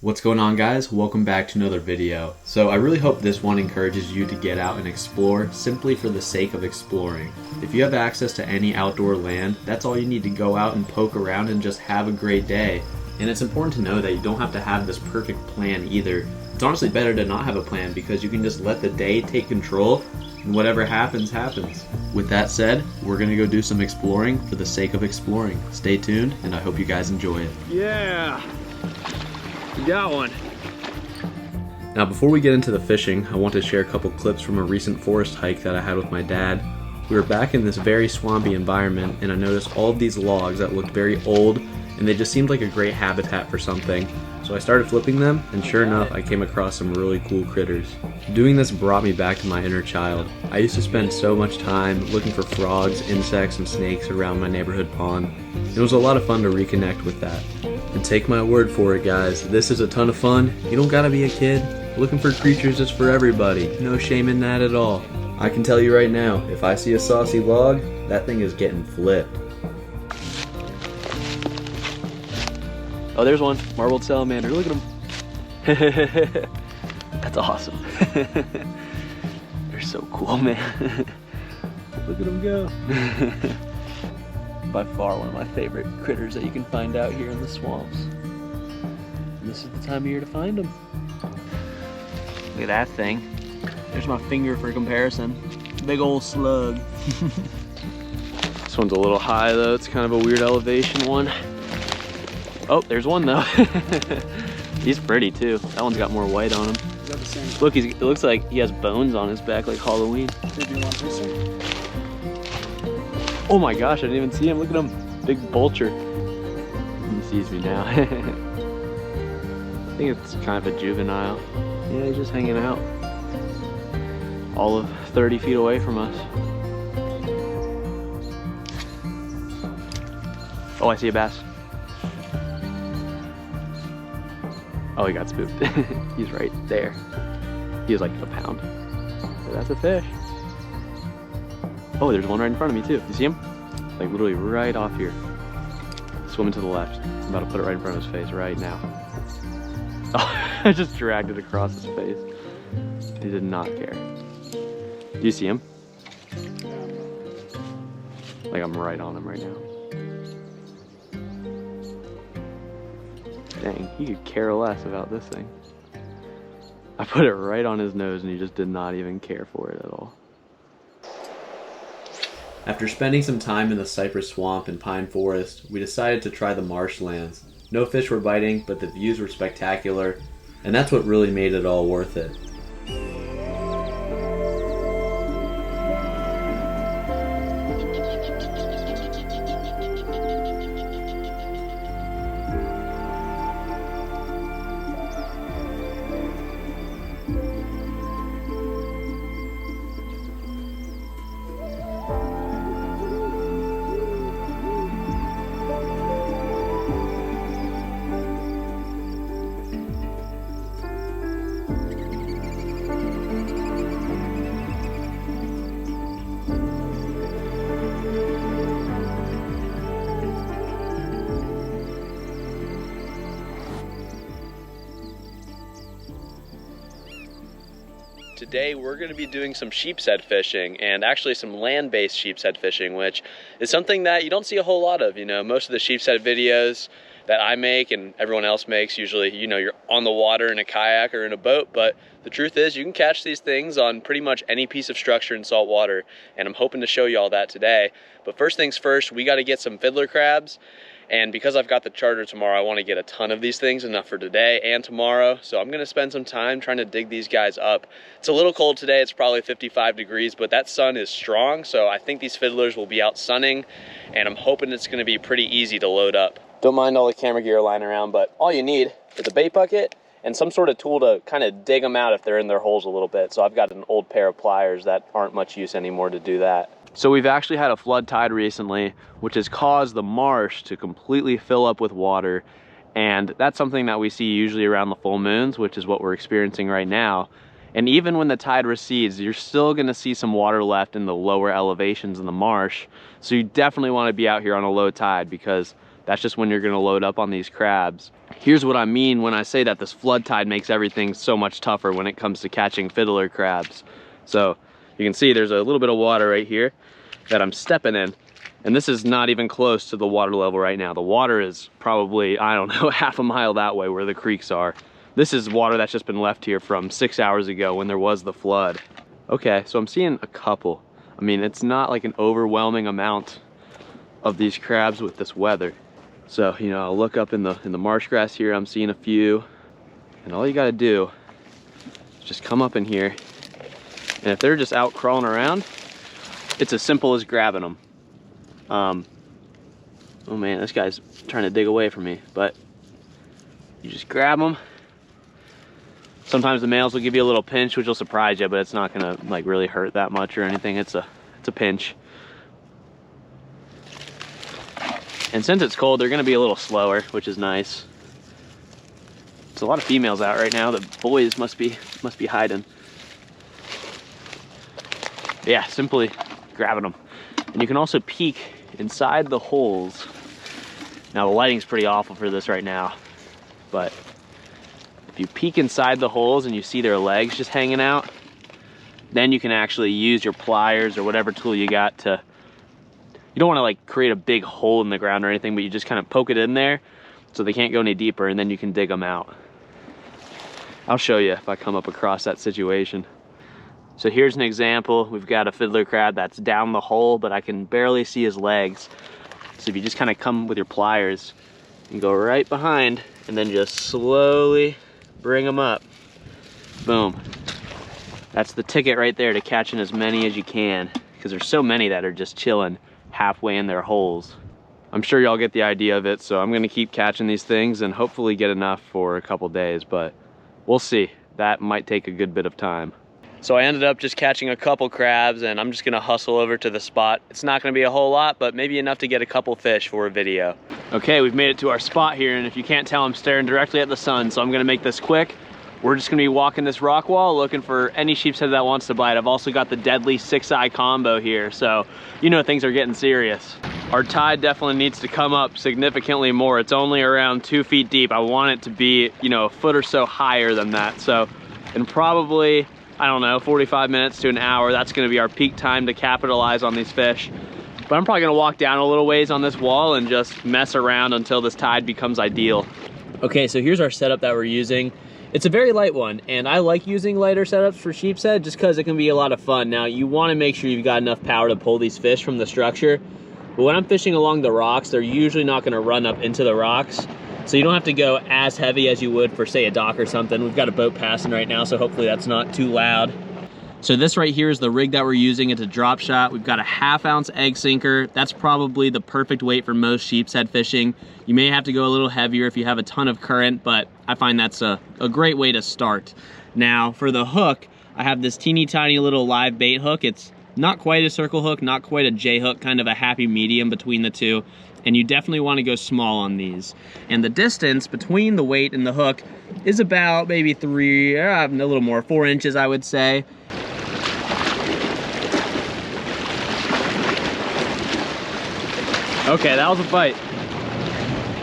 What's going on, guys? Welcome back to another video. So I really hope this one encourages you to get out and explore simply for the sake of exploring. If you have access to any outdoor land, that's all you need to go out and poke around and just have a great day. And it's important to know that you don't have to have this perfect plan either. It's honestly better to not have a plan because you can just let the day take control and whatever happens, happens. With that said, we're gonna go do some exploring for the sake of exploring. Stay tuned, and I hope you guys enjoy it. Yeah, you got one. Now before we get into the fishing, I want to share a couple clips from a recent forest hike that I had with my dad. We were back in this very swampy environment, and I noticed all of these logs that looked very old, and they just seemed like a great habitat for something. So I started flipping them, and sure enough, I came across some really cool critters. Doing this brought me back to my inner child. I used to spend so much time looking for frogs, insects, and snakes around my neighborhood pond. It was a lot of fun to reconnect with that. And take my word for it, guys, this is a ton of fun. You don't gotta be a kid. Looking for creatures is for everybody. No shame in that at all. I can tell you right now, if I see a saucy log, that thing is getting flipped. Oh, there's one. Marbled salamander. Look at him. That's awesome. They're so cool, man. Look at them go. By far one of my favorite critters that you can find out here in the swamps. And this is the time of year to find them. Look at that thing. There's my finger for comparison. Big old slug. This one's a little high though. It's kind of a weird elevation one. Oh, there's one though. He's pretty too. That one's got more white on him. Is that the same? Look, it looks like he has bones on his back like Halloween. Did you want this one? Oh my gosh, I didn't even see him. Look at him. Big vulture. He sees me now. I think it's kind of a juvenile. Yeah, he's just hanging out. All of 30 feet away from us. Oh, I see a bass. Oh, he got spooked. He's right there. He was like a pound. So that's a fish. Oh, there's one right in front of me too. You see him? Like literally right off here. Swimming to the left. I'm about to put it right in front of his face right now. Oh, I just dragged it across his face. He did not care. Do you see him? Like I'm right on him right now. Dang, he could care less about this thing. I put it right on his nose and he just did not even care for it at all. After spending some time in the cypress swamp and pine forest, we decided to try the marshlands. No fish were biting, but the views were spectacular, and that's what really made it all worth it. Today we're going to be doing some sheepshead fishing, and actually some land-based sheepshead fishing, which is something that you don't see a whole lot of. You know, most of the sheepshead videos that I make and everyone else makes, usually, you know, you're on the water in a kayak or in a boat, but the truth is you can catch these things on pretty much any piece of structure in salt water, and I'm hoping to show you all that today. But first things first, we got to get some fiddler crabs. And because I've got the charter tomorrow, I want to get a ton of these things, enough for today and tomorrow. So I'm going to spend some time trying to dig these guys up. It's a little cold today. It's probably 55 degrees, but that sun is strong. So I think these fiddlers will be out sunning, and I'm hoping it's going to be pretty easy to load up. Don't mind all the camera gear lying around, but all you need is a bait bucket and some sort of tool to kind of dig them out if they're in their holes a little bit. So I've got an old pair of pliers that aren't much use anymore to do that. So we've actually had a flood tide recently, which has caused the marsh to completely fill up with water. And that's something that we see usually around the full moons, which is what we're experiencing right now. And even when the tide recedes, you're still gonna see some water left in the lower elevations in the marsh. So you definitely wanna be out here on a low tide, because that's just when you're gonna load up on these crabs. Here's what I mean when I say that this flood tide makes everything so much tougher when it comes to catching fiddler crabs. So you can see there's a little bit of water right here that I'm stepping in. And this is not even close to the water level right now. The water is probably, I don't know, half a mile that way where the creeks are. This is water that's just been left here from 6 hours ago when there was the flood. Okay, so I'm seeing a couple. I mean, it's not like an overwhelming amount of these crabs with this weather. So, you know, I'll look up in the marsh grass here, I'm seeing a few. And all you gotta do is just come up in here. And if they're just out crawling around, it's as simple as grabbing them. Oh man, this guy's trying to dig away from me, but you just grab them. Sometimes the males will give you a little pinch, which will surprise you, but it's not gonna like really hurt that much or anything. It's a pinch. And since it's cold, they're gonna be a little slower, which is nice. There's a lot of females out right now. The boys must be hiding. Yeah, simply grabbing them. And you can also peek inside the holes. Now the lighting's pretty awful for this right now, but if you peek inside the holes and you see their legs just hanging out, then you can actually use your pliers or whatever tool you got to, you don't want to like create a big hole in the ground or anything, but you just kind of poke it in there so they can't go any deeper, and then you can dig them out. I'll show you if I come up across that situation. So here's an example. We've got a fiddler crab that's down the hole, but I can barely see his legs. So if you just kind of come with your pliers and go right behind and then just slowly bring them up. Boom. That's the ticket right there to catching as many as you can, because there's so many that are just chilling halfway in their holes. I'm sure y'all get the idea of it, so I'm gonna keep catching these things and hopefully get enough for a couple days, but we'll see. That might take a good bit of time. So I ended up just catching a couple crabs, and I'm just gonna hustle over to the spot. It's not gonna be a whole lot, but maybe enough to get a couple fish for a video. Okay, we've made it to our spot here, and if you can't tell, I'm staring directly at the sun, so I'm gonna make this quick. We're just gonna be walking this rock wall looking for any sheep's head that wants to bite. I've also got the deadly 6-eye combo here, so you know things are getting serious. Our tide definitely needs to come up significantly more. It's only around 2 feet deep. I want it to be, you know, a foot or so higher than that. So, and probably, I don't know, 45 minutes to an hour, that's gonna be our peak time to capitalize on these fish. But I'm probably gonna walk down a little ways on this wall and just mess around until this tide becomes ideal. Okay, so here's our setup that we're using. It's a very light one, and I like using lighter setups for sheep's head just because it can be a lot of fun. Now, you wanna make sure you've got enough power to pull these fish from the structure, but when I'm fishing along the rocks, they're usually not gonna run up into the rocks. So you don't have to go as heavy as you would for, say, a dock or something. We've got a boat passing right now, so hopefully that's not too loud. So this right here is the rig that we're using. It's a drop shot. We've got a 1/2 ounce egg sinker. That's probably the perfect weight for most sheep's head fishing. You may have to go a little heavier if you have a ton of current, but I find that's a great way to start. Now for the hook, I have this teeny tiny little live bait hook. It's not quite a circle hook, not quite a J hook, kind of a happy medium between the two. And you definitely want to go small on these. And the distance between the weight and the hook is about maybe 4 inches, I would say. Okay, that was a bite.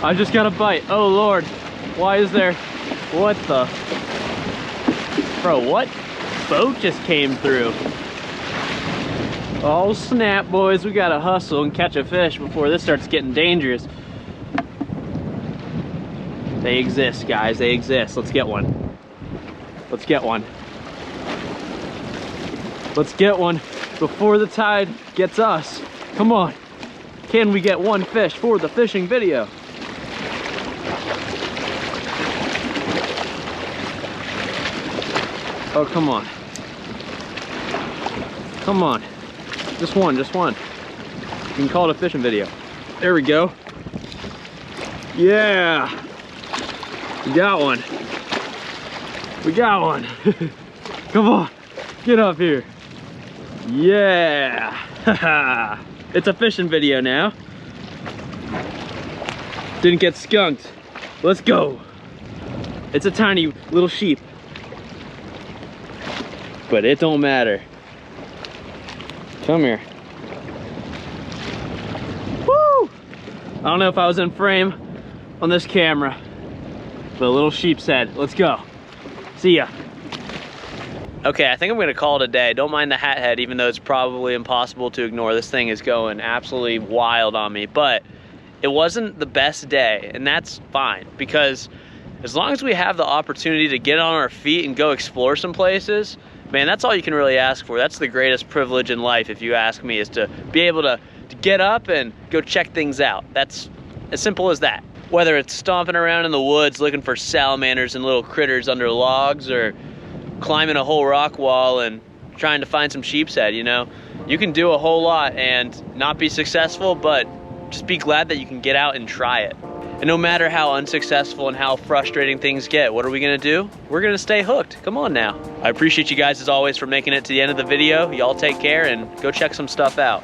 I just got a bite. Oh Lord, why is there, what the? Bro, what boat just came through? Oh snap, boys, we gotta hustle and catch a fish before this starts getting dangerous. They exist, guys, they exist. Let's get one. Let's get one. Let's get one before the tide gets us. Come on. Can we get one fish for the fishing video? Oh, come on. Come on. Just one, just one. You can call it a fishing video. There we go. Yeah. We got one. We got one. Come on. Get up here. Yeah. It's a fishing video now. Didn't get skunked. Let's go. It's a tiny little sheep. But it don't matter. Come here. Woo! don't know if I was in frame on this camera, but a little sheep's head. Let's go. See ya. Okay, I think I'm gonna call it a day. Don't mind the hat head, even though it's probably impossible to ignore. This thing is going absolutely wild on me, but it wasn't the best day, and that's fine, because as long as we have the opportunity to get on our feet and go explore some places, man, that's all you can really ask for. That's the greatest privilege in life, if you ask me, is to be able to get up and go check things out. That's as simple as that. Whether it's stomping around in the woods looking for salamanders and little critters under logs, or climbing a whole rock wall and trying to find some sheep's head, you know? You can do a whole lot and not be successful, but just be glad that you can get out and try it. And no matter how unsuccessful and how frustrating things get, what are we gonna do? We're gonna stay hooked. Come on now. I appreciate you guys as always for making it to the end of the video. Y'all take care and go check some stuff out.